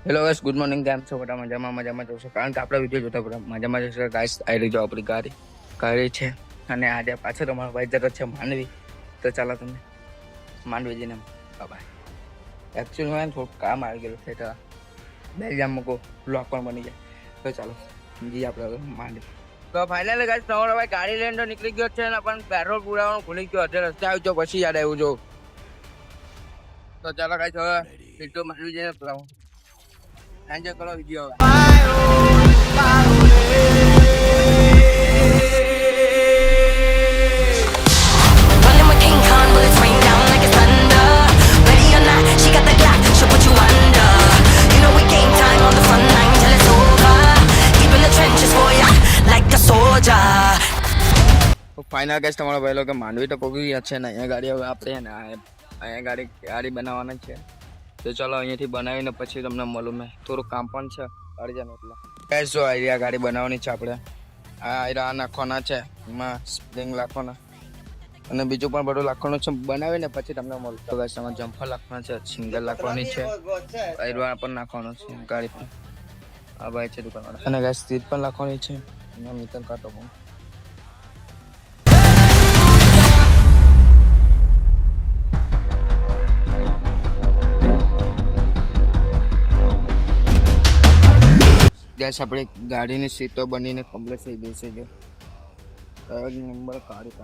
Hello guys, good morning. કેમ છો? બધા મજામાં જશો, કારણ કે આપણા વિડીયો જોતા બધા મજામાં જશે. ગાઈસ આવી રહી જો આપણી ગાડી છે, અને આજે પાછળ તમારો ભાઈ જતો છે માંડવી. તો ચાલો તમને માંડવી જઈને બાય. એકચ્યુઅલી મને થોડું કામ આવી ગયેલું છે, તો બે જામ મૂકો બ્લોગ પણ બની જાય. તો ચાલો જઈએ આપણે માંડવી. તો ફાઇનલી ગાઈસ તમારો ભાઈ ગાડી લઈને તો નીકળી ગયો છે, ને પણ પેટ્રોલ પુરાવાનું ભૂલી ગયો. અત્યારે રસ્તે આવી ગયો પછી યાદ આવ્યું જો. તો ચાલો ગાઈસ હવે સીધો માંડવી જઈને પુરાવું. એન્જોય કરો video. Running with King Kong, bullets rain down like it's thunder. Ready or not, she got the Glock, she'll put you under. You know we game time on the front line till it's over. Deep in the trenches for ya, like a soldier. Final guys તમારો ભાઈ લોકો માંડવી તો પગી ગયા છે ને અહીંયા ગાડી હવે આપણે ને અહીંયા ગાડી બનાવવાના છે. તો ચાલો અહીંયાથી બનાવીને પછી તમને મળું. મેં થોડું કામ પણ છે અર્જન્ટ એટલે ગાઈસ જો આ ગાડી બનાવવાની છે આપણે. આ નાખવાના છે, એમાં સ્પ્રિંગ નાખવાના અને બીજું પણ બધું નાખવાનું છે. બનાવીને પછી તમને મળું. તો ગાઈસ આમાં જમ્પર નાખવાના છે, સિંગલ નાખવાની છે, આયરવા પણ નાખવાનો છે ગાડી પર. આ ભાઈ છે દુકાનવાળા. અને ગાઈસ સીટ પણ નાખવાની છે. એમાં મીટર કાઢો પણ. ગેસ આપણે ગાડીની સીટો બનીને કમ્પ્લીટ થઈ ગઈ છે. જો નંબર કાઢી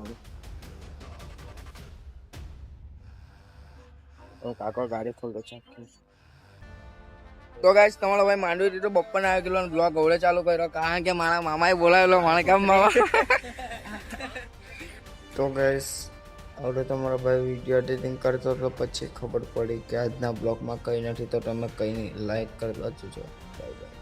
કાકો ગાડી ખોલતો છે. તો ગાઈસ તમારો ભાઈ માંડવી તો બપ્પા આવી ગયેલો બ્લોગ હવે ચાલુ કર્યો, કારણ કે મારા મામાએ બોલાવેલો. મારે કેમ મામા તો ગાઈસ હવે તમારો ભાઈ વિડીયો એડિટિંગ કરતો તો પછી ખબર પડી કે આજના બ્લોગમાં કંઈ નથી. તો તમે કંઈ લાઈક કરી લેજો. Bye bye.